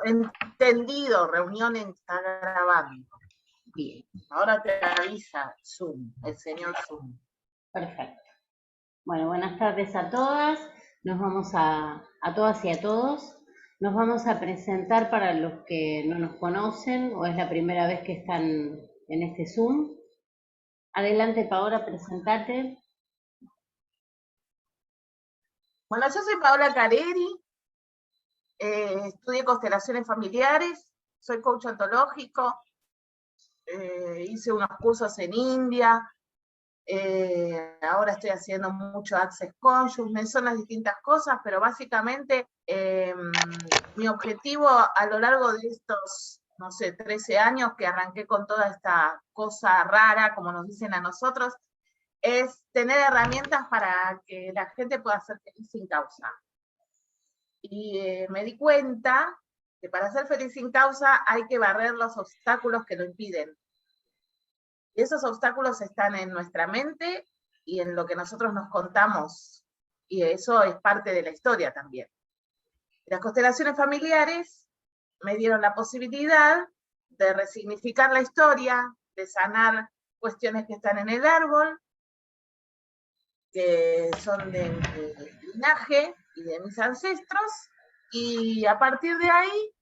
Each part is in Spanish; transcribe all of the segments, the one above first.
entendido, reunión está grabando. Bien, ahora te avisa Zoom, el señor Zoom. Perfecto. Bueno, buenas tardes a todas. Nos vamos a todas y a todos. Nos vamos a presentar para los que no nos conocen o es la primera vez que están en este Zoom. Adelante, Paola, presentate. Bueno, yo soy Paola Careri, estudié constelaciones familiares, soy coach ontológico, hice unos cursos en India, ahora estoy haciendo mucho Access Consciousness, son las distintas cosas, pero básicamente mi objetivo a lo largo de estos, no sé, 13 años que arranqué con toda esta cosa rara, como nos dicen a nosotros, es tener herramientas para que la gente pueda ser feliz sin causa. Y me di cuenta que para ser feliz sin causa hay que barrer los obstáculos que lo impiden. Y esos obstáculos están en nuestra mente y en lo que nosotros nos contamos. Y eso es parte de la historia también. Las constelaciones familiares me dieron la posibilidad de resignificar la historia, de sanar cuestiones que están en el árbol, que son de mi linaje y de mis ancestros, y a partir de ahí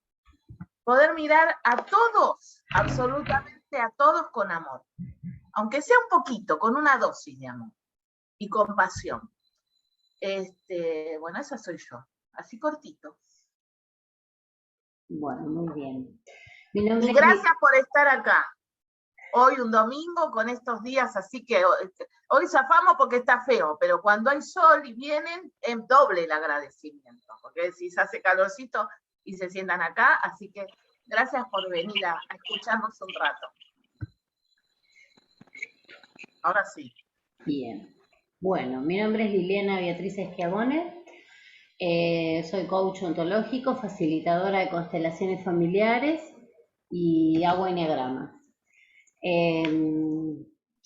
poder mirar a todos, absolutamente a todos con amor. Aunque sea un poquito, con una dosis de amor y compasión. Bueno, esa soy yo, así cortito. Bueno, muy bien. Y gracias por estar acá. Hoy un domingo con estos días, así que hoy zafamos porque está feo, pero cuando hay sol y vienen, es doble el agradecimiento, porque si se hace calorcito y se sientan acá, así que gracias por venir a escucharnos un rato. Ahora sí. Bien. Bueno, mi nombre es Liliana Beatriz Schiavone. Soy coach ontológico, facilitadora de constelaciones familiares y hago enneagramas.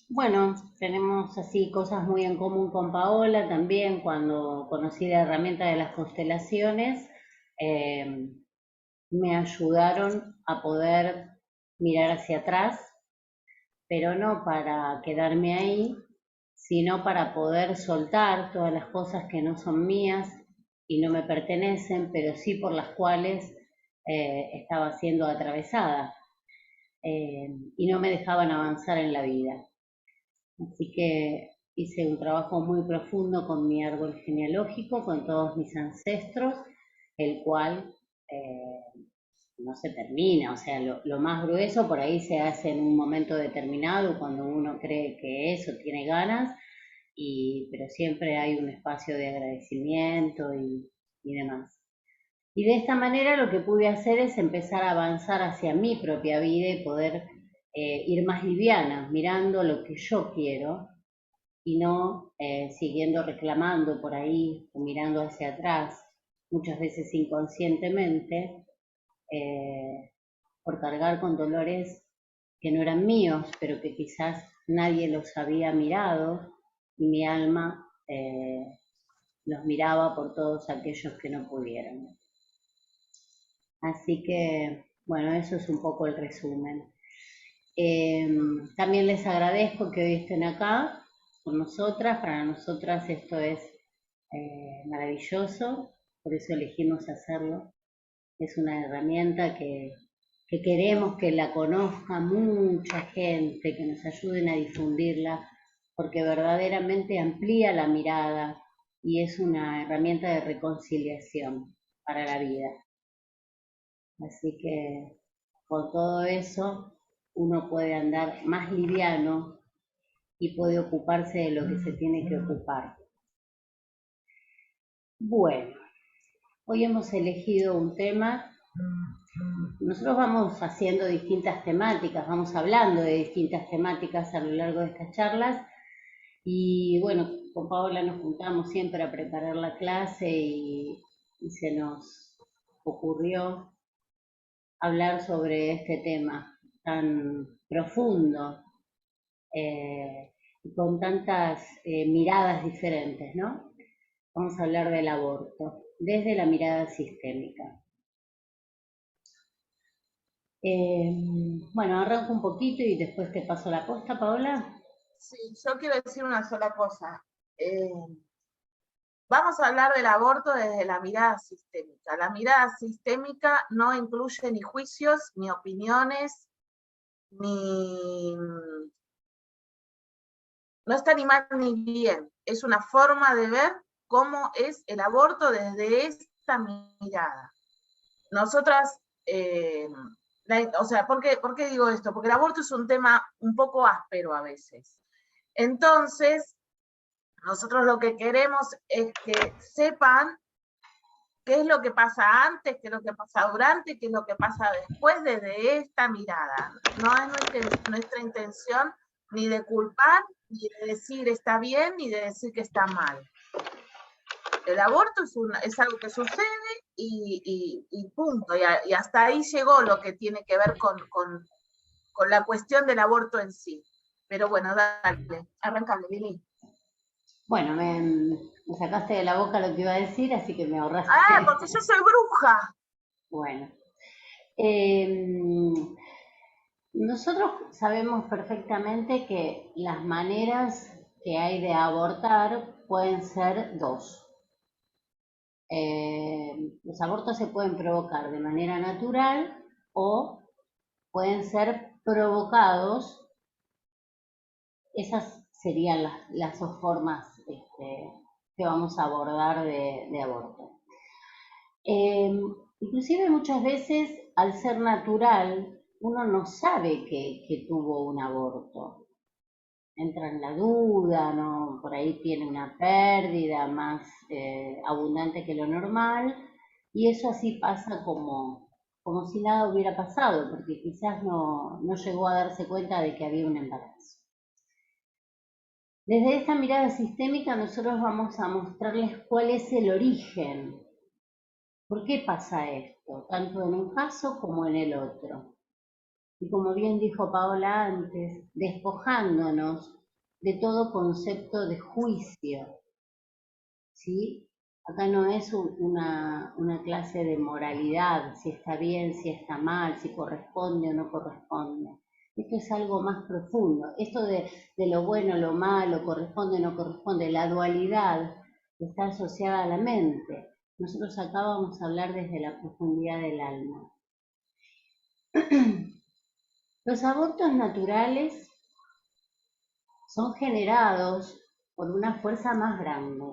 Bueno, tenemos así cosas muy en común con Paola también. Cuando conocí la herramienta de las constelaciones, me ayudaron a poder mirar hacia atrás, pero no para quedarme ahí, sino para poder soltar todas las cosas que no son mías y no me pertenecen, pero sí por las cuales estaba siendo atravesada y no me dejaban avanzar en la vida. Así que hice un trabajo muy profundo con mi árbol genealógico, con todos mis ancestros, el cual no se termina, o sea, lo más grueso por ahí se hace en un momento determinado, cuando uno cree que eso tiene ganas, pero siempre hay un espacio de agradecimiento y demás. Y de esta manera lo que pude hacer es empezar a avanzar hacia mi propia vida y poder ir más liviana, mirando lo que yo quiero y no siguiendo reclamando por ahí o mirando hacia atrás, muchas veces inconscientemente, por cargar con dolores que no eran míos, pero que quizás nadie los había mirado y mi alma los miraba por todos aquellos que no pudieron. Así que, bueno, eso es un poco el resumen. También les agradezco que hoy estén acá con nosotras. Para nosotras esto es maravilloso, por eso elegimos hacerlo. Es una herramienta que queremos que la conozca mucha gente, que nos ayuden a difundirla, porque verdaderamente amplía la mirada y es una herramienta de reconciliación para la vida. Así que con todo eso uno puede andar más liviano y puede ocuparse de lo que se tiene que ocupar. Bueno, hoy hemos elegido un tema. Nosotros vamos haciendo distintas temáticas, vamos hablando de distintas temáticas a lo largo de estas charlas y bueno, con Paola nos juntamos siempre a preparar la clase y se nos ocurrió hablar sobre este tema tan profundo y con tantas miradas diferentes, ¿no? Vamos a hablar del aborto desde la mirada sistémica. Bueno, arranco un poquito y después te paso la posta, Paola. Sí, yo quiero decir una sola cosa. Eh, Vamos a hablar del aborto desde la mirada sistémica. La mirada sistémica no incluye ni juicios, ni opiniones, ni... no está ni mal ni bien. Es una forma de ver cómo es el aborto desde esta mirada. Nosotras, o sea, ¿por qué digo esto? Porque el aborto es un tema un poco áspero a veces. Entonces, nosotros lo que queremos es que sepan qué es lo que pasa antes, qué es lo que pasa durante, qué es lo que pasa después desde esta mirada. No es nuestra intención ni de culpar, ni de decir está bien, ni de decir que está mal. El aborto es algo que sucede y punto. Y hasta ahí llegó lo que tiene que ver con la cuestión del aborto en sí. Pero bueno, dale, arrancale, Lili. Bueno, me sacaste de la boca lo que iba a decir, así que me Ah, ahorraste. porque yo soy bruja. Bueno, nosotros sabemos perfectamente que las maneras que hay de abortar pueden ser dos. Los abortos se pueden provocar de manera natural o pueden ser provocados. Esas serían las dos formas que vamos a abordar de aborto. Inclusive muchas veces al ser natural uno no sabe que tuvo un aborto. Entra en la duda, ¿no? Por ahí tiene una pérdida más abundante que lo normal y eso así pasa como si nada hubiera pasado, porque quizás no llegó a darse cuenta de que había un embarazo. Desde esta mirada sistémica nosotros vamos a mostrarles cuál es el origen. ¿Por qué pasa esto? Tanto en un caso como en el otro. Y como bien dijo Paola antes, despojándonos de todo concepto de juicio. ¿Sí? Acá no es una clase de moralidad, si está bien, si está mal, si corresponde o no corresponde. Esto es algo más profundo. Esto de lo bueno, lo malo, corresponde o no corresponde, la dualidad está asociada a la mente. Nosotros acá vamos a hablar desde la profundidad del alma. Los abortos naturales son generados por una fuerza más grande.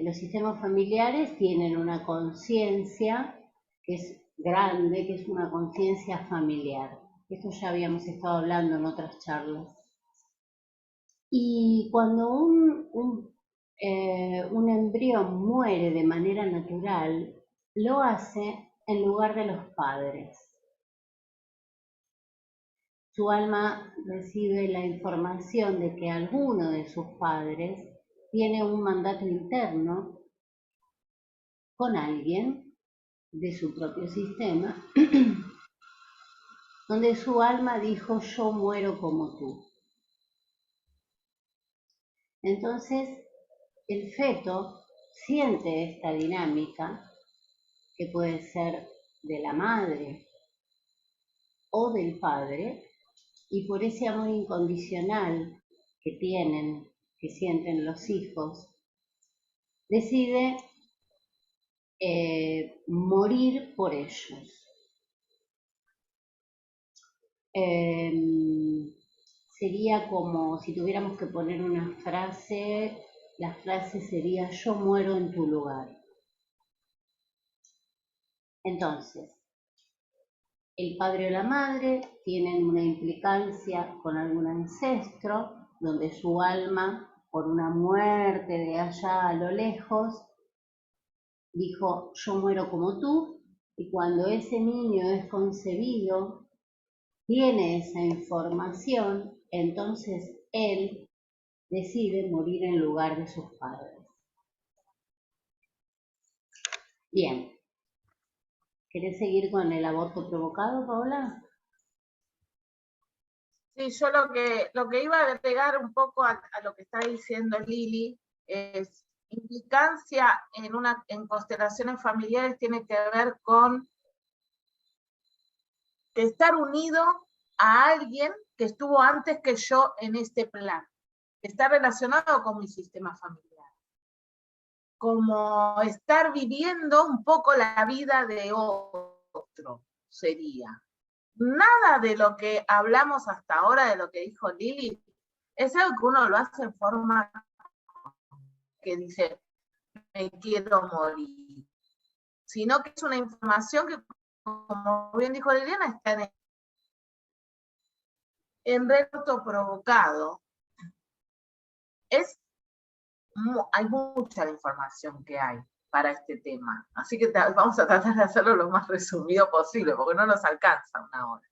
Los sistemas familiares tienen una conciencia que es grande, que es una conciencia familiar. Esto ya habíamos estado hablando en otras charlas. Y cuando un embrión muere de manera natural, lo hace en lugar de los padres. Su alma recibe la información de que alguno de sus padres tiene un mandato interno con alguien de su propio sistema, donde su alma dijo yo muero como tú. Entonces el feto siente esta dinámica que puede ser de la madre o del padre y por ese amor incondicional que tienen, que sienten los hijos, decide morir por ellos. Sería como si tuviéramos que poner una frase, la frase sería yo muero en tu lugar. Entonces, el padre o la madre tienen una implicancia con algún ancestro, donde su alma, por una muerte de allá a lo lejos, dijo yo muero como tú, y cuando ese niño es concebido, tiene esa información, entonces él decide morir en lugar de sus padres. Bien, ¿querés seguir con el aborto provocado, Paola? Sí, yo lo que iba a agregar un poco a lo que está diciendo Lili es implicancia en constelaciones familiares tiene que ver con que estar unido a alguien que estuvo antes que yo en este plan, que está relacionado con mi sistema familiar. Como estar viviendo un poco la vida de otro, sería. Nada de lo que hablamos hasta ahora, de lo que dijo Lili, es algo que uno lo hace en forma que dice, me quiero morir. Sino que es una información que, como bien dijo Liliana, está en reto provocado. Hay mucha información que hay para este tema. Así que vamos a tratar de hacerlo lo más resumido posible, porque no nos alcanza una hora.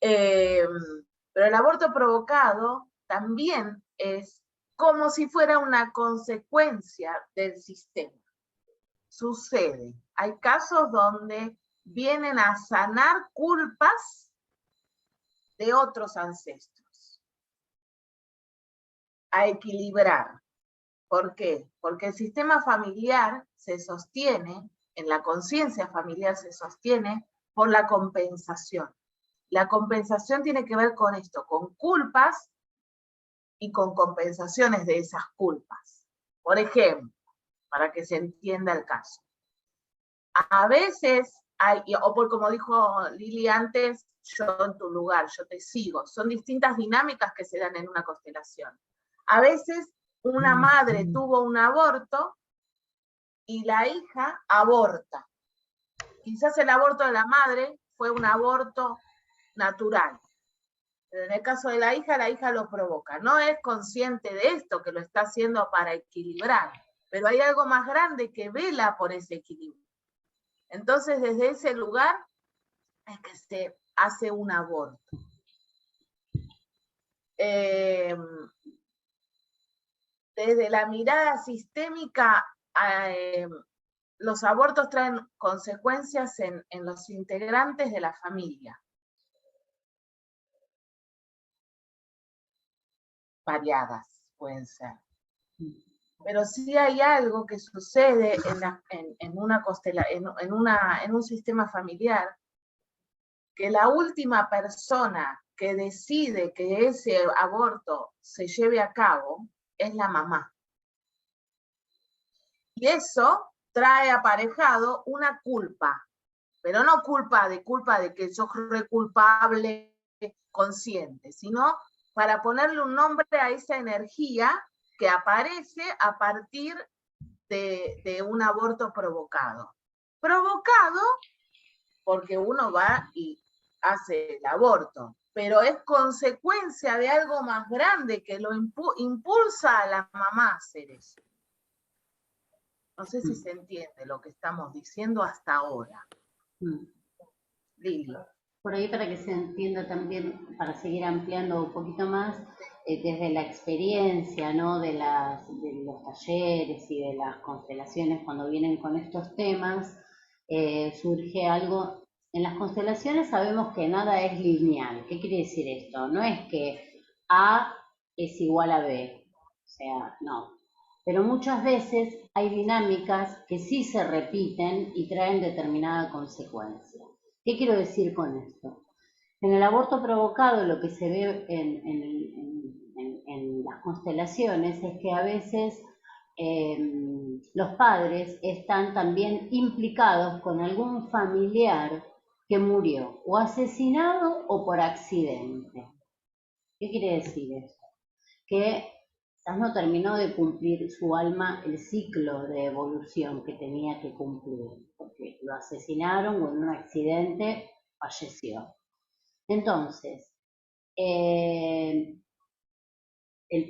Pero el aborto provocado también es como si fuera una consecuencia del sistema. Sucede. Hay casos donde vienen a sanar culpas de otros ancestros, a equilibrar. ¿Por qué? Porque el sistema familiar se sostiene, en la conciencia familiar se sostiene por la compensación. La compensación tiene que ver con esto, con culpas y con compensaciones de esas culpas. Por ejemplo, para que se entienda el caso. A veces hay, o por como dijo Lili antes, yo en tu lugar, yo te sigo. Son distintas dinámicas que se dan en una constelación. A veces una madre tuvo un aborto y la hija aborta. Quizás el aborto de la madre fue un aborto natural. Pero en el caso de la hija lo provoca. No es consciente de esto, que lo está haciendo para equilibrar. Pero hay algo más grande que vela por ese equilibrio. Entonces, desde ese lugar es que se hace un aborto. Desde la mirada sistémica, los abortos traen consecuencias en los integrantes de la familia. Variadas pueden ser. Pero sí hay algo que sucede en un sistema familiar, que la última persona que decide que ese aborto se lleve a cabo es la mamá. Y eso trae aparejado una culpa, pero no culpa de que yo soy culpable consciente, sino para ponerle un nombre a esa energía que aparece a partir de un aborto provocado. Provocado porque uno va y hace el aborto, pero es consecuencia de algo más grande que lo impulsa a la mamá a hacer eso. No sé si se entiende lo que estamos diciendo hasta ahora. Lili. Por ahí, para que se entienda también, para seguir ampliando un poquito más, desde la experiencia, ¿no?, de los talleres y de las constelaciones, cuando vienen con estos temas, surge algo. En las constelaciones sabemos que nada es lineal. ¿Qué quiere decir esto? No es que A es igual a B, o sea, no. Pero muchas veces hay dinámicas que sí se repiten y traen determinada consecuencia. ¿Qué quiero decir con esto? En el aborto provocado, lo que se ve en las constelaciones es que a veces los padres están también implicados con algún familiar que murió o asesinado o por accidente. ¿Qué quiere decir eso? Que quizás no terminó de cumplir su alma el ciclo de evolución que tenía que cumplir, porque lo asesinaron o en un accidente falleció. Entonces, el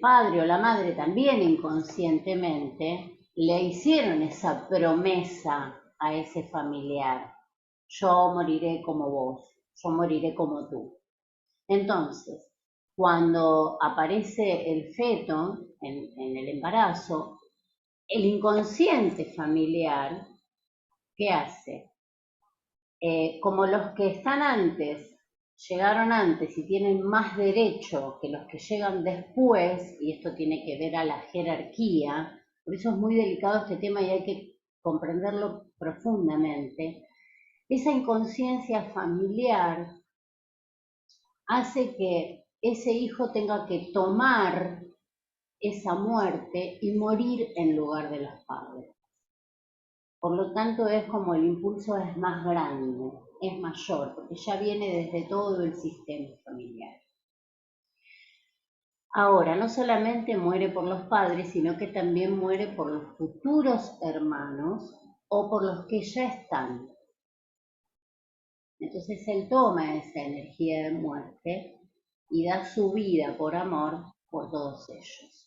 padre o la madre también inconscientemente le hicieron esa promesa a ese familiar: yo moriré como vos, yo moriré como tú. Entonces, cuando aparece el feto en el embarazo, el inconsciente familiar, ¿qué hace? Como los que están antes, llegaron antes y tienen más derecho que los que llegan después, y esto tiene que ver a la jerarquía, por eso es muy delicado este tema y hay que comprenderlo profundamente. esa inconsciencia familiar hace que ese hijo tenga que tomar esa muerte y morir en lugar de los padres. Por lo tanto, es como el impulso es más grande, es mayor, porque ya viene desde todo el sistema familiar. Ahora, no solamente muere por los padres, sino que también muere por los futuros hermanos o por los que ya están. Entonces él toma esa energía de muerte y da su vida por amor por todos ellos.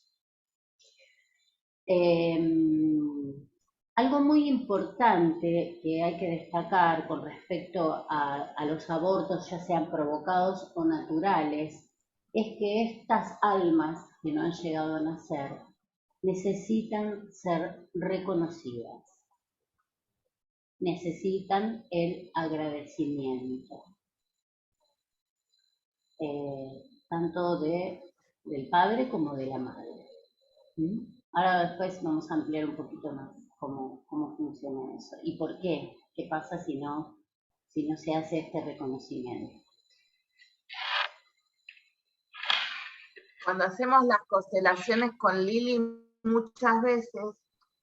Algo muy importante que hay que destacar con respecto a los abortos, ya sean provocados o naturales, es que estas almas que no han llegado a nacer necesitan ser reconocidas, necesitan el agradecimiento, tanto del padre como de la madre. Ahora después vamos a ampliar un poquito más cómo funciona eso y por qué, qué pasa si no se hace este reconocimiento. Cuando hacemos las constelaciones con Lili, muchas veces,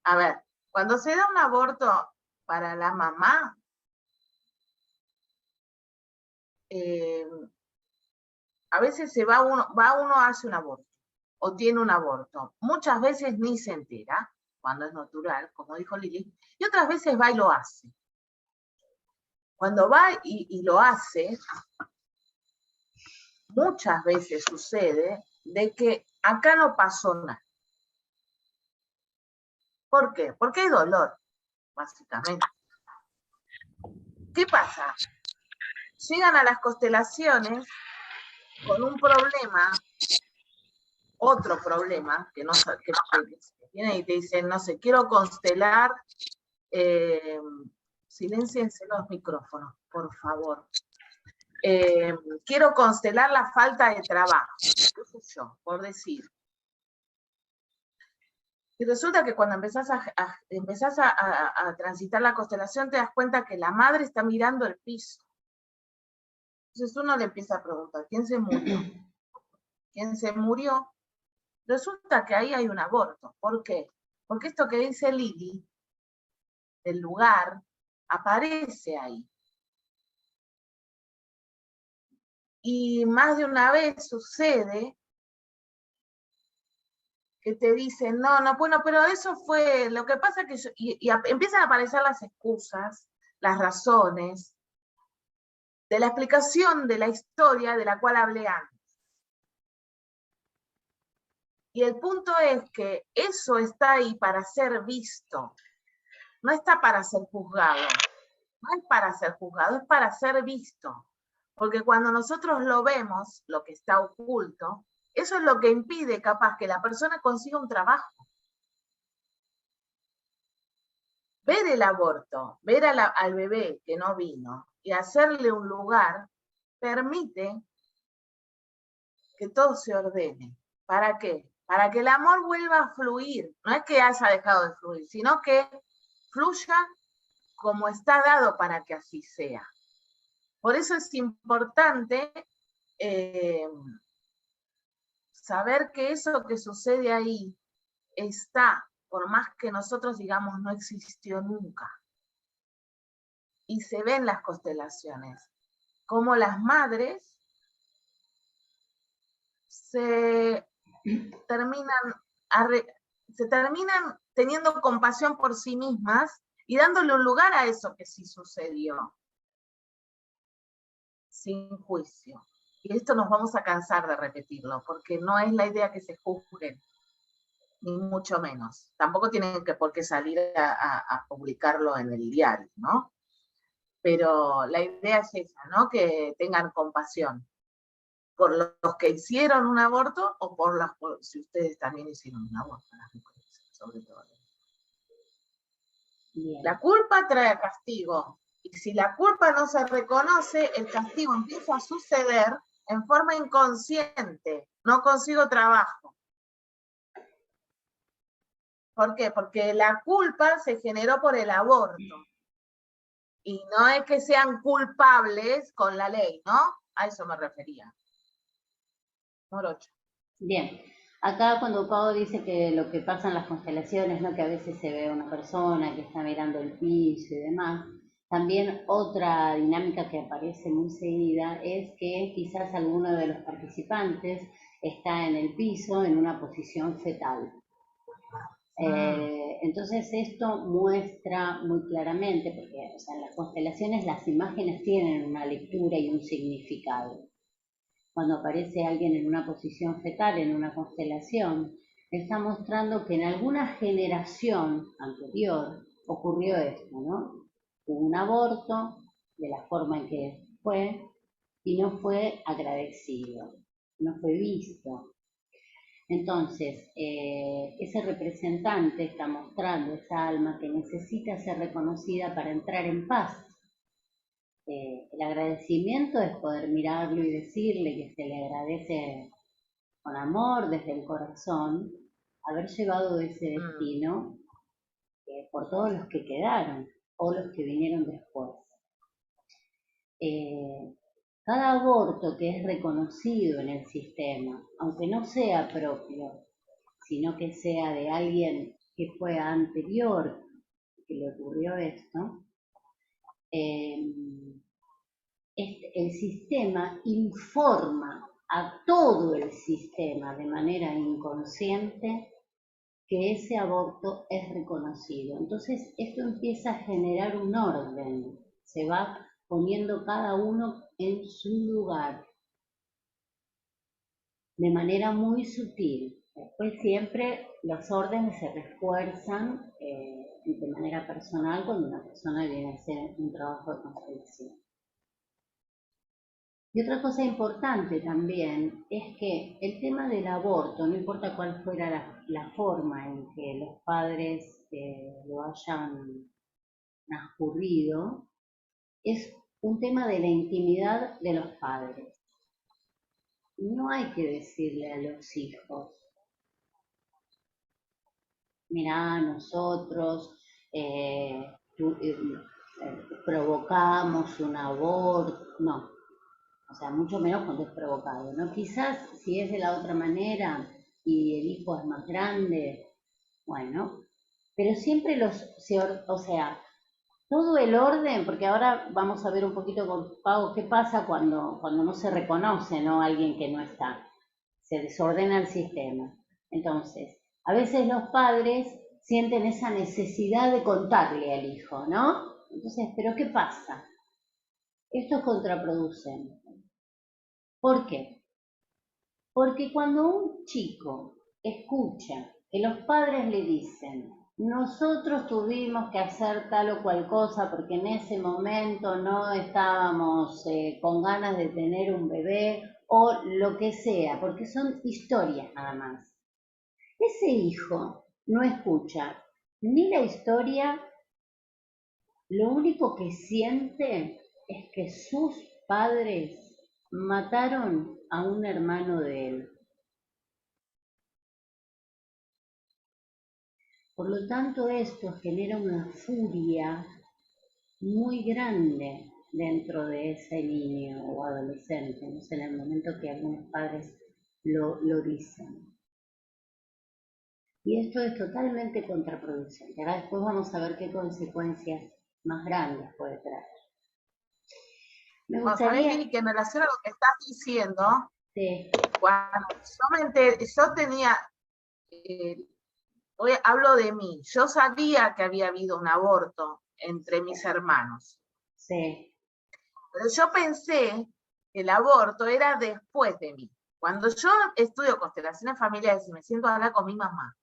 a ver, cuando se da un aborto para la mamá, a veces uno hace un aborto, o tiene un aborto. Muchas veces ni se entera, cuando es natural, como dijo Lili, y otras veces va y lo hace. Cuando va y lo hace, muchas veces sucede de que acá no pasó nada. ¿Por qué? Porque hay dolor, básicamente. ¿Qué pasa? Llegan a las constelaciones con un problema, otro problema, que vienen y te dicen, no sé, quiero constelar, silénciense los micrófonos, por favor. Quiero constelar la falta de trabajo, qué sé yo, por decir. Y resulta que cuando empezás a transitar la constelación te das cuenta que la madre está mirando el piso. Entonces uno le empieza a preguntar, ¿quién se murió? ¿Quién se murió? Resulta que ahí hay un aborto. ¿Por qué? Porque esto que dice Lili, el lugar, aparece ahí. Y más de una vez sucede que te dicen, no, bueno, pero eso fue, lo que pasa que empiezan a aparecer las excusas, las razones, de la explicación de la historia de la cual hablé antes. Y el punto es que eso está ahí para ser visto, no está para ser juzgado, no es para ser juzgado, es para ser visto. Porque cuando nosotros lo vemos, lo que está oculto, eso es lo que impide capaz que la persona consiga un trabajo. Ver el aborto, ver al bebé que no vino y hacerle un lugar, permite que todo se ordene. ¿Para qué? Para que el amor vuelva a fluir. No es que haya dejado de fluir, sino que fluya como está dado para que así sea. Por eso es importante saber que eso que sucede ahí está, por más que nosotros digamos no existió nunca. Y se ven las constelaciones, como las madres se terminan teniendo compasión por sí mismas y dándole un lugar a eso que sí sucedió, sin juicio. Y esto nos vamos a cansar de repetirlo, porque no es la idea que se juzguen, ni mucho menos. Tampoco tienen por qué salir a publicarlo en el diario, ¿no? Pero la idea es esa, ¿no? Que tengan compasión por los que hicieron un aborto o si ustedes también hicieron un aborto, las mujeres, sobre todo. Bien. La culpa trae castigo, y si la culpa no se reconoce, el castigo empieza a suceder en forma inconsciente. No consigo trabajo. ¿Por qué? Porque la culpa se generó por el aborto. Y no es que sean culpables con la ley, ¿no? A eso me refería. Morocho. Bien, acá cuando Pau dice que lo que pasa en las constelaciones, ¿no? Que a veces se ve una persona que está mirando el piso y demás, también otra dinámica que aparece muy seguida es que quizás alguno de los participantes está en el piso en una posición fetal. Entonces esto muestra muy claramente, porque o sea, en las constelaciones las imágenes tienen una lectura y un significado. Cuando aparece alguien en una posición fetal, en una constelación, está mostrando que en alguna generación anterior ocurrió esto, ¿no? Hubo un aborto de la forma en que fue y no fue agradecido, no fue visto. Entonces, ese representante está mostrando esa alma que necesita ser reconocida para entrar en paz. El agradecimiento es poder mirarlo y decirle que se le agradece con amor desde el corazón haber llevado ese destino por todos los que quedaron o los que vinieron después. Cada aborto que es reconocido en el sistema, aunque no sea propio, sino que sea de alguien que fue anterior que le ocurrió esto, el sistema informa a todo el sistema de manera inconsciente que ese aborto es reconocido. Entonces esto empieza a generar un orden, se va poniendo cada uno en su lugar de manera muy sutil. Después siempre los órdenes se refuerzan de manera personal cuando una persona viene a hacer un trabajo de constelación. Y otra cosa importante también es que el tema del aborto, no importa cuál fuera la forma en que los padres lo hayan transcurrido, es un tema de la intimidad de los padres. No hay que decirle a los hijos, mirá, nosotros provocamos un aborto, no. O sea, mucho menos cuando es provocado, ¿no? Quizás si es de la otra manera y el hijo es más grande, bueno, pero siempre o sea, todo el orden, porque ahora vamos a ver un poquito con Pau qué pasa cuando no se reconoce, ¿no? Alguien que no está, se desordena el sistema. Entonces, a veces los padres sienten esa necesidad de contarle al hijo, ¿no? Entonces, ¿pero qué pasa? Esto es contraproducente. ¿Por qué? Porque cuando un chico escucha que los padres le dicen, nosotros tuvimos que hacer tal o cual cosa porque en ese momento no estábamos con ganas de tener un bebé o lo que sea, porque son historias nada más. Ese hijo no escucha ni la historia, lo único que siente es que sus padres mataron a un hermano de él. Por lo tanto, esto genera una furia muy grande dentro de ese niño o adolescente, no sé, en el momento que algunos padres lo dicen. Y esto es totalmente contraproducente. Ahora después vamos a ver qué consecuencias más grandes puede traer. Me gustaría... ¿Sabés, Lili, que en relación a lo que estás diciendo, sí. Cuando yo tenía, hablo de mí, yo sabía que había habido un aborto entre mis hermanos. Sí. Pero yo pensé que el aborto era después de mí. Cuando yo estudio constelaciones familiares y me siento a hablar con mi mamá,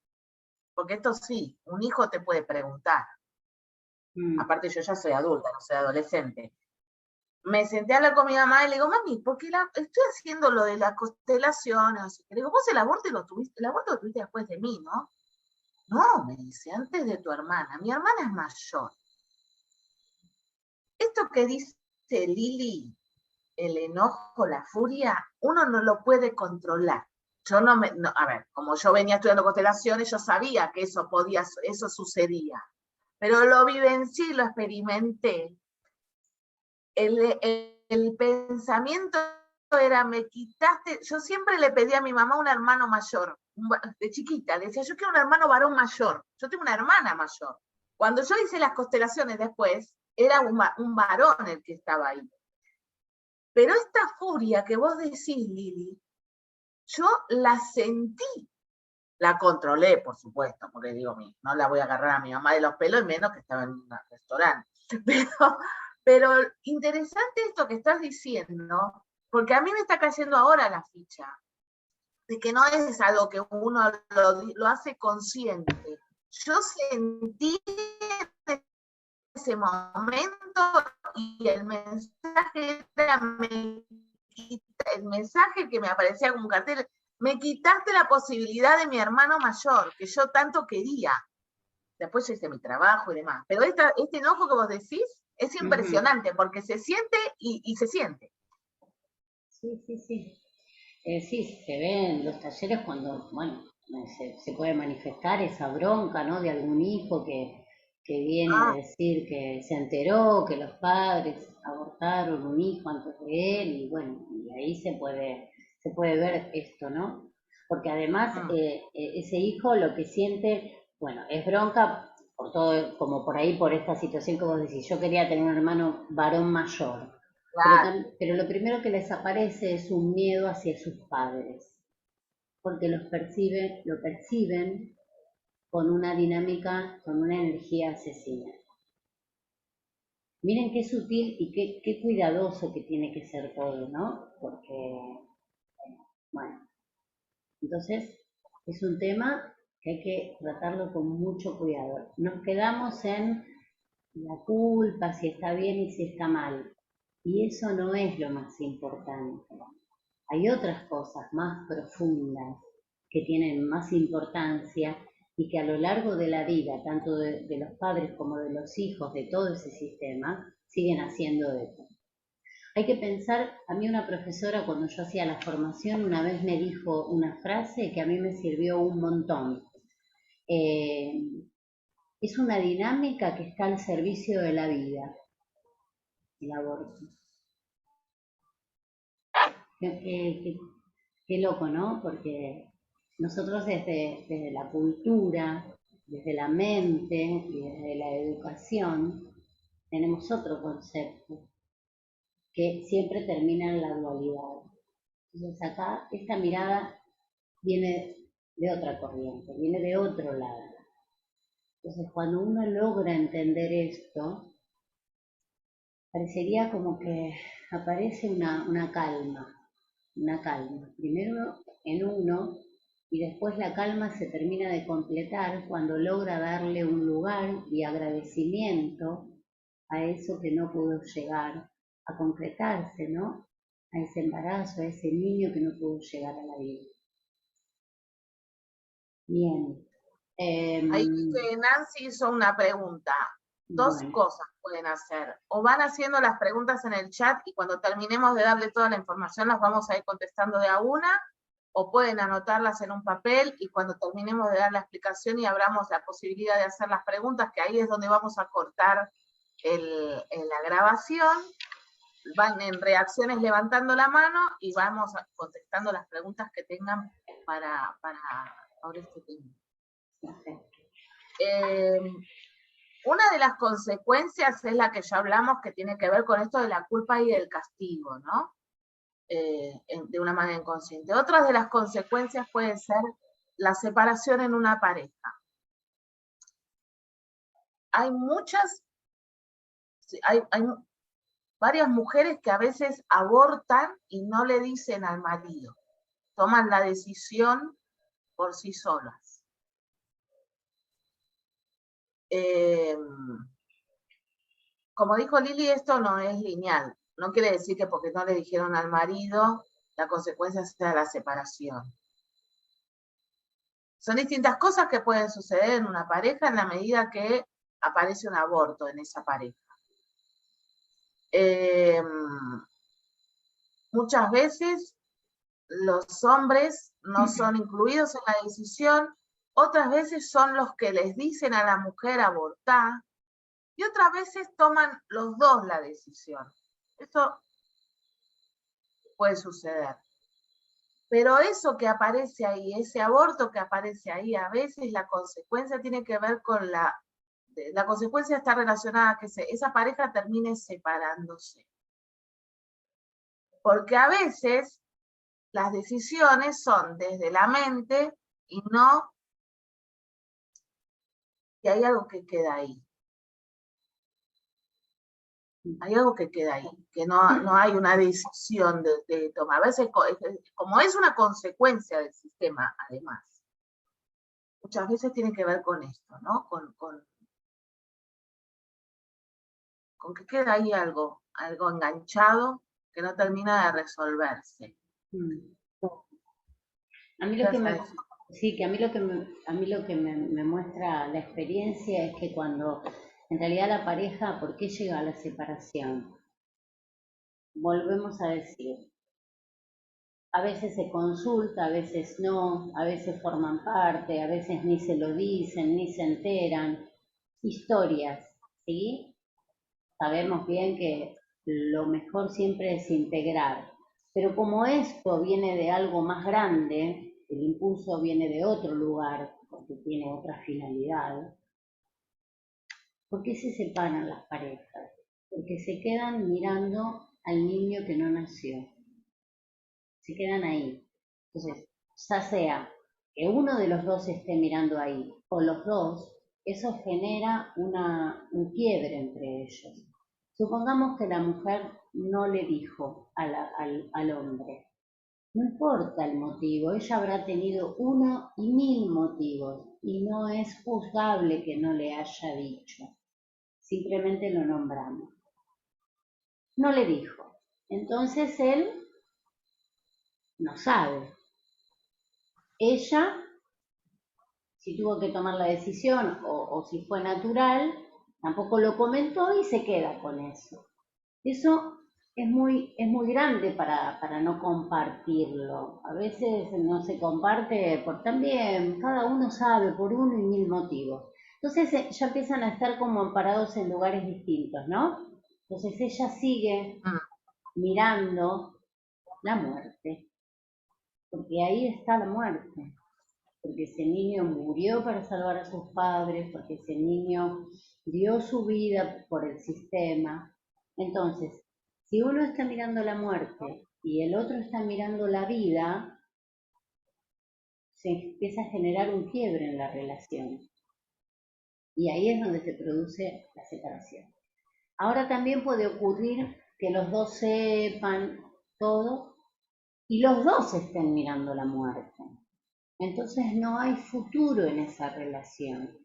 porque esto sí, un hijo te puede preguntar. Aparte yo ya soy adulta, no soy adolescente. Me senté a hablar con mi mamá y le digo, mami, porque estoy haciendo lo de las constelaciones. Le digo, vos el aborto lo tuviste después de mí, ¿no? No, me dice, antes de tu hermana. Mi hermana es mayor. Esto que dice Lili, el enojo, la furia, uno no lo puede controlar. Yo a ver, como yo venía estudiando constelaciones, yo sabía que eso sucedía. Pero lo vivencié y lo experimenté. el pensamiento era, me quitaste, yo siempre le pedí a mi mamá un hermano mayor, de chiquita, le decía, yo quiero un hermano varón mayor, yo tengo una hermana mayor. Cuando yo hice las constelaciones después, era un varón el que estaba ahí. Pero esta furia que vos decís, Lili, yo la sentí, la controlé, por supuesto, porque digo, no la voy a agarrar a mi mamá de los pelos, menos que estaba en un restaurante. Pero interesante esto que estás diciendo, porque a mí me está cayendo ahora la ficha, de que no es algo que uno lo hace consciente. Yo sentí en ese momento y el mensaje era, el mensaje que me aparecía como un cartel, me quitaste la posibilidad de mi hermano mayor, que yo tanto quería. Después hice mi trabajo y demás. Pero este enojo que vos decís es impresionante, porque se siente y se siente. Sí, sí, sí. Sí, se ve en los talleres cuando, bueno, se puede manifestar esa bronca, ¿no? De algún hijo que viene a decir que se enteró que los padres abortaron un hijo antes de él, y bueno, y ahí se puede ver esto, ¿no? Porque además ese hijo lo que siente, bueno, es bronca por todo, como por ahí, por esta situación que vos decís, yo quería tener un hermano varón mayor. Claro. Pero lo primero que les aparece es un miedo hacia sus padres, porque lo perciben con una dinámica, con una energía asesina. Miren qué sutil y qué cuidadoso que tiene que ser todo, ¿no? Porque, bueno, entonces es un tema que hay que tratarlo con mucho cuidado. Nos quedamos en la culpa, si está bien y si está mal. Y eso no es lo más importante. Hay otras cosas más profundas que tienen más importancia y que a lo largo de la vida, tanto de los padres como de los hijos, de todo ese sistema, siguen haciendo eso. Hay que pensar, a mí una profesora cuando yo hacía la formación una vez me dijo una frase que a mí me sirvió un montón. Es una dinámica que está al servicio de la vida, el aborto. Qué loco, ¿no? Porque nosotros desde la cultura, desde la mente y desde la educación tenemos otro concepto que siempre termina en la dualidad. Entonces acá esta mirada viene de otra corriente, viene de otro lado. Entonces cuando uno logra entender esto, parecería como que aparece una calma. Primero en uno y después la calma se termina de completar cuando logra darle un lugar y agradecimiento a eso que no pudo llegar a concretarse, ¿no? A ese embarazo, a ese niño que no pudo llegar a la vida. Bien. Ahí Nancy hizo una pregunta. Dos cosas pueden hacer. O van haciendo las preguntas en el chat y cuando terminemos de darle toda la información las vamos a ir contestando de a una, o pueden anotarlas en un papel y cuando terminemos de dar la explicación y abramos la posibilidad de hacer las preguntas, que ahí es donde vamos a cortar la grabación, van en reacciones levantando la mano y vamos contestando las preguntas que tengan para este tema. Una de las consecuencias es la que ya hablamos, que tiene que ver con esto de la culpa y el castigo, ¿no? De una manera inconsciente. Otras de las consecuencias puede ser la separación en una pareja. Hay varias mujeres que a veces abortan y no le dicen al marido, toman la decisión por sí solas. Como dijo Lili, esto no es lineal. No quiere decir que porque no le dijeron al marido, la consecuencia sea la separación. Son distintas cosas que pueden suceder en una pareja en la medida que aparece un aborto en esa pareja. Muchas veces los hombres no son incluidos en la decisión, otras veces son los que les dicen a la mujer abortar, y otras veces toman los dos la decisión. Eso puede suceder. Pero eso que aparece ahí, ese aborto que aparece ahí, a veces la consecuencia tiene que ver con la consecuencia está relacionada a que esa pareja termine separándose. Porque a veces las decisiones son desde la mente y no que hay algo que queda ahí. Hay algo que queda ahí, que no hay una decisión de tomar. A veces, como es una consecuencia del sistema, además, muchas veces tiene que ver con esto, ¿no? Con que queda ahí algo enganchado que no termina de resolverse. A mí lo que me, sí, que a mí lo que me muestra la experiencia es que cuando en realidad la pareja, ¿por qué llega a la separación? Volvemos a decir, a veces se consulta, a veces no, a veces forman parte, a veces ni se lo dicen, ni se enteran. Historias, ¿sí? Sabemos bien que lo mejor siempre es integrar, pero como esto viene de algo más grande, el impulso viene de otro lugar, porque tiene otra finalidad, ¿por qué se separan las parejas? Porque se quedan mirando al niño que no nació, se quedan ahí. Entonces, ya sea que uno de los dos esté mirando ahí o los dos, eso genera un quiebre entre ellos. Supongamos que la mujer no le dijo al hombre, no importa el motivo, ella habrá tenido uno y mil motivos y no es juzgable que no le haya dicho, simplemente lo nombramos. No le dijo, entonces él no sabe. Ella, si tuvo que tomar la decisión o si fue natural, tampoco lo comentó y se queda con eso. Eso es muy grande para no compartirlo. A veces no se comparte por también, cada uno sabe por uno y mil motivos. Entonces ya empiezan a estar como parados en lugares distintos, ¿no? Entonces ella sigue mirando la muerte, porque ahí está la muerte, porque ese niño murió para salvar a sus padres, porque ese niño dio su vida por el sistema. Entonces, si uno está mirando la muerte y el otro está mirando la vida, se empieza a generar un quiebre en la relación. Y ahí es donde se produce la separación. Ahora también puede ocurrir que los dos sepan todo y los dos estén mirando la muerte. Entonces no hay futuro en esa relación,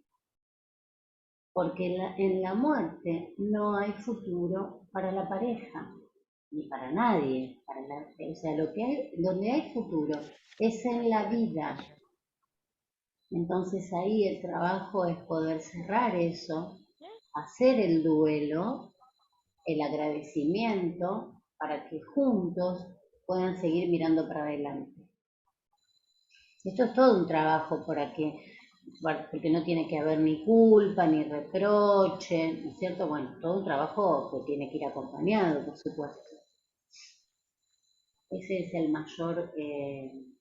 porque en la muerte no hay futuro para la pareja, ni para nadie. O sea, donde hay futuro es en la vida. Entonces ahí el trabajo es poder cerrar eso, hacer el duelo, el agradecimiento, para que juntos puedan seguir mirando para adelante. Esto es todo un trabajo porque no tiene que haber ni culpa, ni reproche, ¿no es cierto? Bueno, todo un trabajo que tiene que ir acompañado, por supuesto. Ese es el mayor,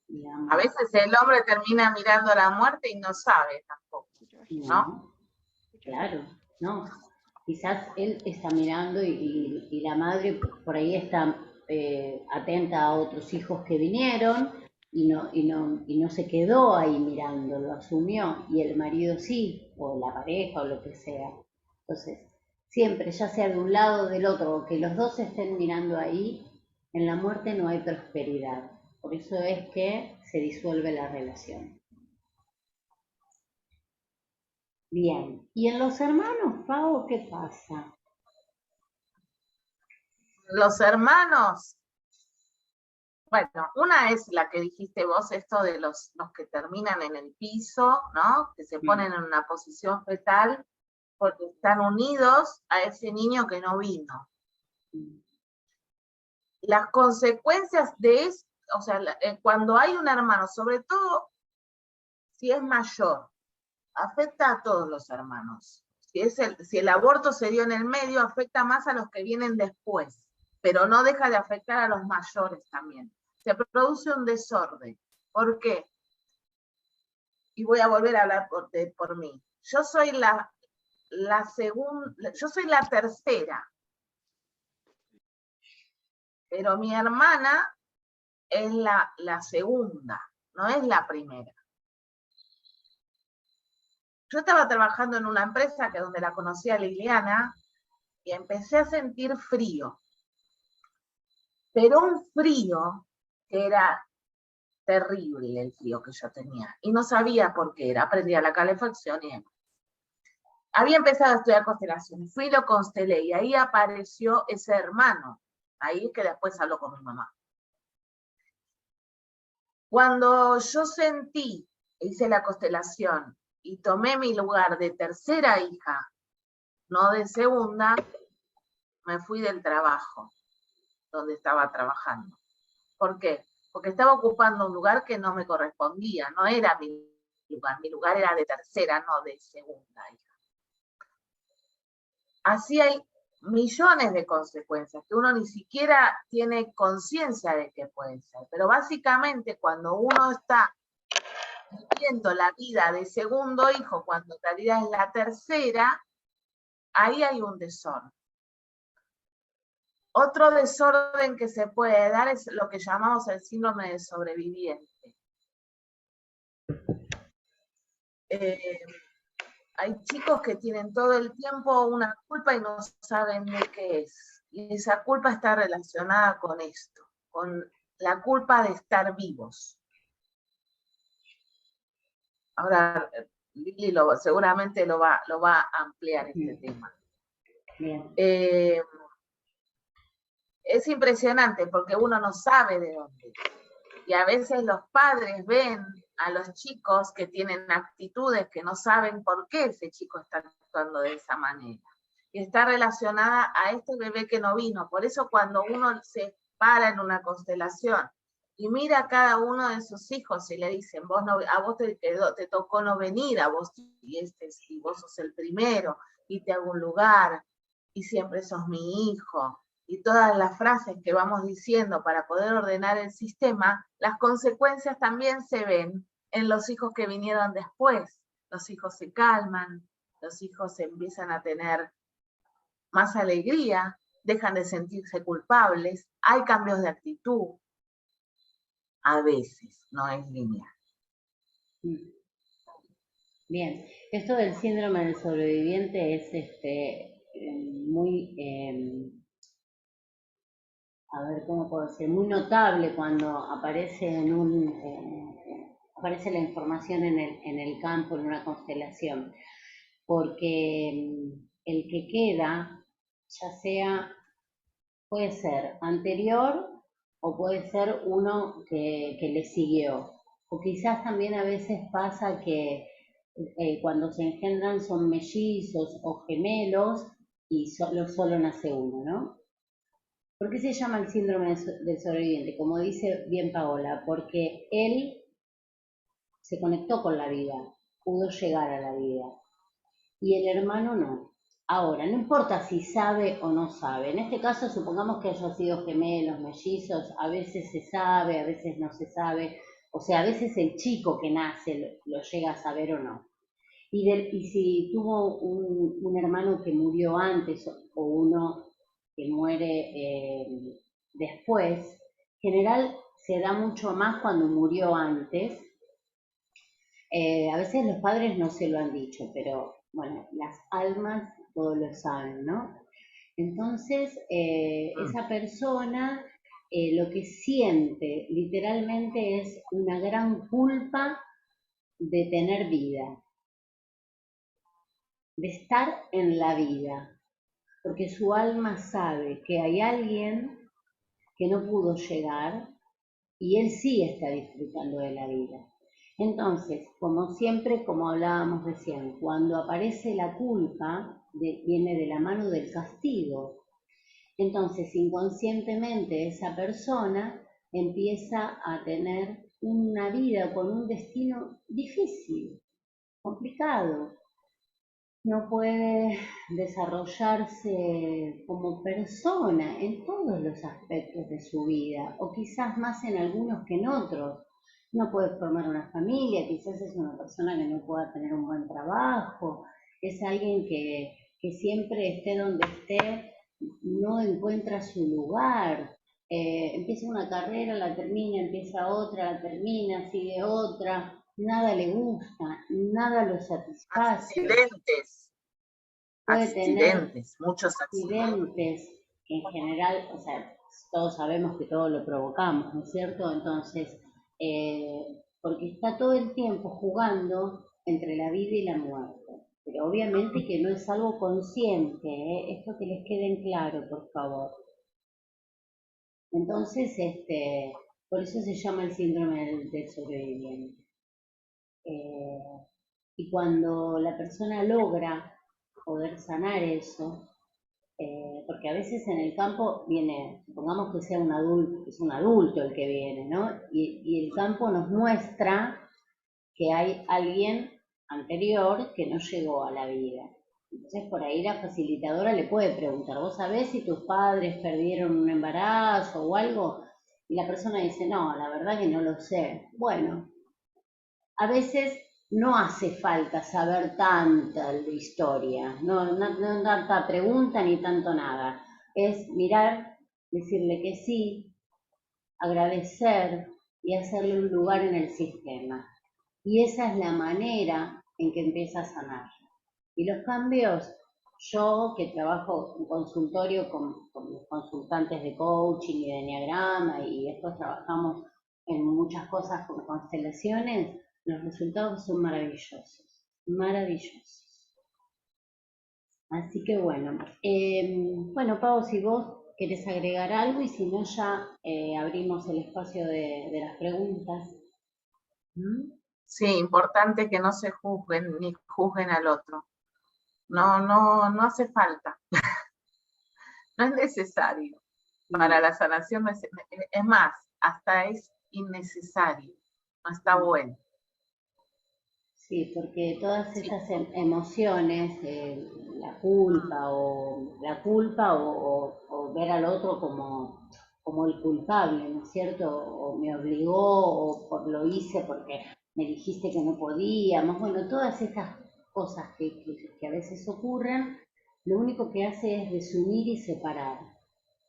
digamos... A veces el hombre termina mirando la muerte y no sabe tampoco, ¿no? Claro, no. Quizás él está mirando y la madre por ahí está atenta a otros hijos que vinieron y no se quedó ahí mirando, lo asumió, y el marido sí, o la pareja o lo que sea. Entonces, siempre, ya sea de un lado o del otro, o que los dos estén mirando ahí, en la muerte no hay prosperidad. Por eso es que se disuelve la relación. Bien, ¿y en los hermanos, Pau, qué pasa? Los hermanos, bueno, una es la que dijiste vos, esto de los que terminan en el piso, ¿no? Que se ponen en una posición fetal porque están unidos a ese niño que no vino. Las consecuencias de eso, o sea, cuando hay un hermano, sobre todo si es mayor, afecta a todos los hermanos. Si el aborto se dio en el medio, afecta más a los que vienen después. pero no deja de afectar a los mayores también. Se produce un desorden. ¿Por qué? Y voy a volver a hablar por mí. Yo soy yo soy la tercera, pero mi hermana es la segunda, no es la primera. Yo estaba trabajando en una empresa donde la conocí a Liliana y empecé a sentir frío, pero un frío que era terrible, el frío que yo tenía, y no sabía por qué era. Aprendí a la calefacción y había empezado a estudiar constelaciones, fui y lo constelé, y ahí apareció ese hermano, ahí que después habló con mi mamá. Cuando yo sentí, hice la constelación, y tomé mi lugar de tercera hija, no de segunda, me fui del trabajo donde estaba trabajando. ¿Por qué? Porque estaba ocupando un lugar que no me correspondía, no era mi lugar era de tercera, no de segunda hija. Así hay millones de consecuencias que uno ni siquiera tiene conciencia de que pueden ser, pero básicamente cuando uno está viviendo la vida de segundo hijo, cuando en realidad es la tercera, ahí hay un desorden. Otro desorden que se puede dar es lo que llamamos el síndrome del sobreviviente. Hay chicos que tienen todo el tiempo una culpa y no saben de qué es. Y esa culpa está relacionada con esto, con la culpa de estar vivos. Ahora, Lili seguramente lo va a ampliar este tema. Bien. Es impresionante porque uno no sabe de dónde. Y a veces los padres ven a los chicos que tienen actitudes que no saben por qué ese chico está actuando de esa manera. Y está relacionada a este bebé que no vino. Por eso cuando uno se para en una constelación y mira a cada uno de sus hijos y le dicen, a vos te tocó no venir, a vos y vos sos el primero, y te hago un lugar, y siempre sos mi hijo, y todas las frases que vamos diciendo para poder ordenar el sistema, las consecuencias también se ven en los hijos que vinieron después. Los hijos se calman, los hijos empiezan a tener más alegría, dejan de sentirse culpables, hay cambios de actitud. A veces, no es lineal. Bien, esto del síndrome del sobreviviente es muy, a ver cómo puedo decir, muy notable cuando aparece aparece la información en el campo, en una constelación, porque el que queda, ya sea, puede ser anterior o puede ser uno que le siguió, o quizás también a veces pasa que cuando se engendran son mellizos o gemelos y solo nace uno, ¿no? ¿Por qué se llama el síndrome del sobreviviente? Como dice bien Paola, porque él se conectó con la vida, pudo llegar a la vida, y el hermano no. Ahora, no importa si sabe o no sabe, en este caso supongamos que haya sido gemelos, mellizos, a veces se sabe, a veces no se sabe, o sea, a veces el chico que nace lo llega a saber o no. Y si tuvo un hermano que murió antes o uno que muere después, en general se da mucho más cuando murió antes. A veces los padres no se lo han dicho, pero bueno, las almas todos lo saben, ¿no? Entonces, esa persona lo que siente literalmente es una gran culpa de tener vida, de estar en la vida, porque su alma sabe que hay alguien que no pudo llegar y él sí está disfrutando de la vida. Entonces, como siempre, como hablábamos recién, cuando aparece la culpa, viene de la mano del castigo. Entonces, inconscientemente esa persona empieza a tener una vida con un destino difícil, complicado, no puede desarrollarse como persona en todos los aspectos de su vida, o quizás más en algunos que en otros. No puede formar una familia, quizás es una persona que no pueda tener un buen trabajo, es alguien que siempre esté donde esté, no encuentra su lugar. Empieza una carrera, la termina, empieza otra, la termina, sigue otra, nada le gusta, nada lo satisface. Accidentes, Puede tener accidentes, muchos accidentes. accidentes que en general, o sea, todos sabemos que todo lo provocamos, ¿no es cierto? Entonces, porque está todo el tiempo jugando entre la vida y la muerte. Pero obviamente que no es algo consciente, ¿eh? Esto que les quede en claro, por favor. Entonces, por eso se llama el síndrome del sobreviviente. Eh, y cuando la persona logra poder sanar eso, porque a veces en el campo viene, supongamos que sea un adulto, es un adulto el que viene, ¿no? Y el campo nos muestra que hay alguien anterior que no llegó a la vida. Entonces por ahí la facilitadora le puede preguntar, ¿vos sabés si tus padres perdieron un embarazo o algo? Y la persona dice, no, la verdad que no lo sé. Bueno, a veces no hace falta saber tanta de historia, no tanta pregunta ni tanto nada. Es mirar, decirle que sí, agradecer y hacerle un lugar en el sistema. Y esa es la manera en que empieza a sanar. Y los cambios, yo que trabajo en consultorio con consultantes de coaching y de enneagrama y después trabajamos en muchas cosas con constelaciones, los resultados son maravillosos, maravillosos. Así que bueno, Pau, si vos querés agregar algo y si no ya abrimos el espacio de las preguntas. ¿Mm? Sí, importante que no se juzguen ni juzguen al otro. No, no, no hace falta. No es necesario. Para No. la sanación es más, hasta es innecesario. No está bueno. Sí, porque todas Sí. esas emociones, la culpa o ver al otro como el culpable, ¿no es cierto? O me obligó, lo hice porque me dijiste que no podíamos. Bueno, todas estas cosas que a veces ocurren, lo único que hace es desunir y separar,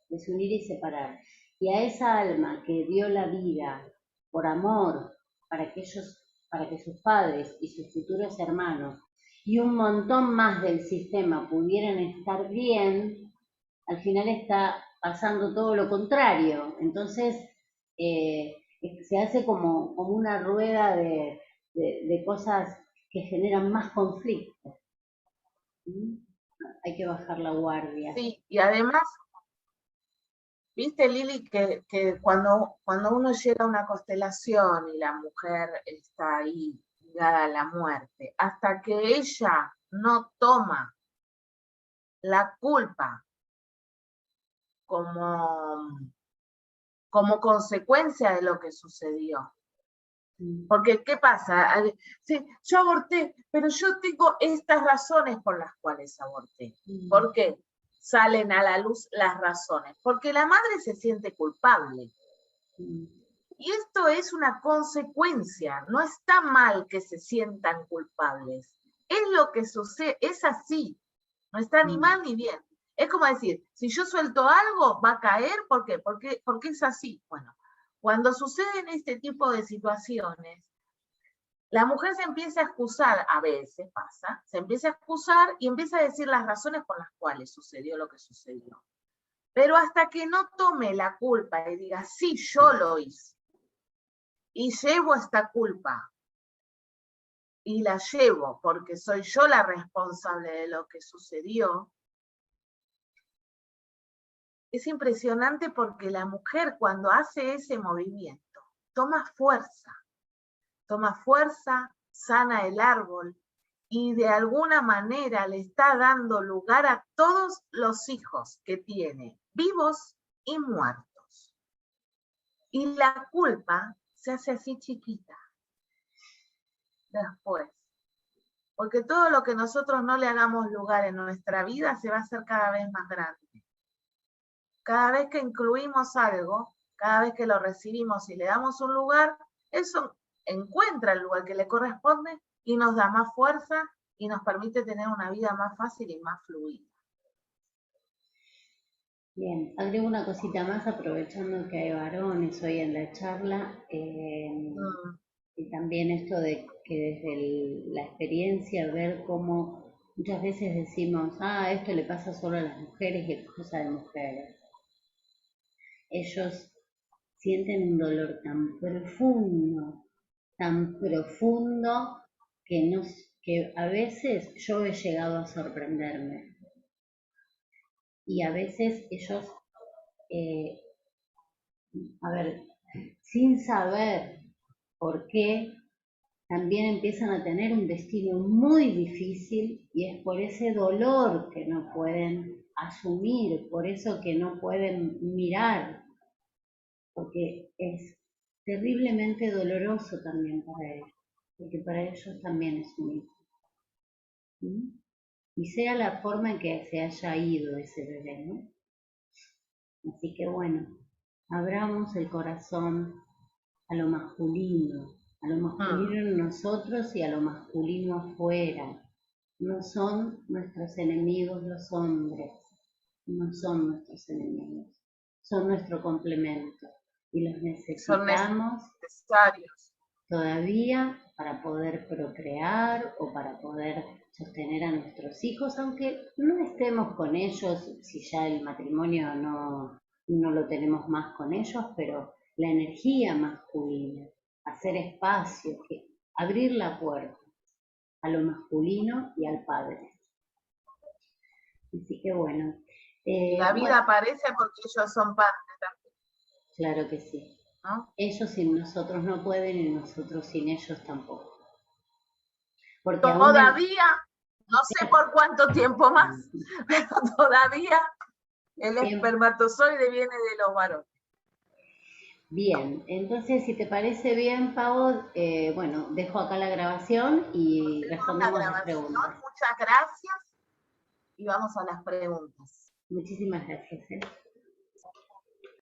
desunir y separar. Y a esa alma que dio la vida por amor para que ellos, para que sus padres y sus futuros hermanos y un montón más del sistema pudieran estar bien, al final está pasando todo lo contrario. Entonces, eh, se hace como una rueda de cosas que generan más conflicto. ¿Mm? Hay que bajar la guardia. Sí, y además, viste, Lili, que cuando uno llega a una constelación y la mujer está ahí ligada a la muerte, hasta que ella no toma la culpa como, como consecuencia de lo que sucedió. Porque, ¿qué pasa? Sí, yo aborté, pero yo tengo estas razones por las cuales aborté. ¿Por qué? Salen a la luz las razones. Porque la madre se siente culpable. Y esto es una consecuencia. No está mal que se sientan culpables. Es lo que sucede, es así. No está ni mal ni bien. Es como decir, si yo suelto algo, va a caer, ¿por qué? Porque es así. Bueno, cuando suceden este tipo de situaciones, la mujer se empieza a excusar, a veces pasa, se empieza a excusar y empieza a decir las razones por las cuales sucedió lo que sucedió. Pero hasta que no tome la culpa y diga, sí, yo lo hice, y llevo esta culpa, y la llevo porque soy yo la responsable de lo que sucedió, es impresionante porque la mujer cuando hace ese movimiento toma fuerza, sana el árbol y de alguna manera le está dando lugar a todos los hijos que tiene, vivos y muertos. Y la culpa se hace así chiquita después. porque todo lo que nosotros no le hagamos lugar en nuestra vida se va a hacer cada vez más grande. Cada vez que incluimos algo, cada vez que lo recibimos y le damos un lugar, eso encuentra el lugar que le corresponde y nos da más fuerza y nos permite tener una vida más fácil y más fluida. Bien, agrego una cosita más aprovechando que hay varones hoy en la charla, y también esto de que desde la experiencia ver cómo muchas veces decimos, esto le pasa solo a las mujeres y es cosa de mujeres. Ellos sienten un dolor tan profundo que a veces yo he llegado a sorprenderme. Y a veces ellos, sin saber por qué, también empiezan a tener un destino muy difícil y es por ese dolor que no pueden asumir, por eso que no pueden mirar, porque es terriblemente doloroso también para ellos, porque para ellos también es un hijo. ¿Sí? Y sea la forma en que se haya ido ese bebé, ¿no? Así que bueno, abramos el corazón a lo masculino en nosotros y a lo masculino afuera. No son nuestros enemigos los hombres, no son nuestros enemigos, son nuestro complemento y los necesitamos todavía para poder procrear o para poder sostener a nuestros hijos, aunque no estemos con ellos, si ya el matrimonio no lo tenemos más con ellos, pero la energía masculina, hacer espacio, abrir la puerta a lo masculino y al padre. Así que bueno. La vida aparece porque ellos son parte también. Claro que sí. ¿No? Ellos sin nosotros no pueden y nosotros sin ellos tampoco. Porque todavía, no sé por cuánto tiempo más, pero todavía el espermatozoide viene de los varones. Bien, entonces si te parece bien, Pau, bueno, dejo acá la grabación y respondemos las preguntas. Muchas gracias y vamos a las preguntas. Muchísimas gracias.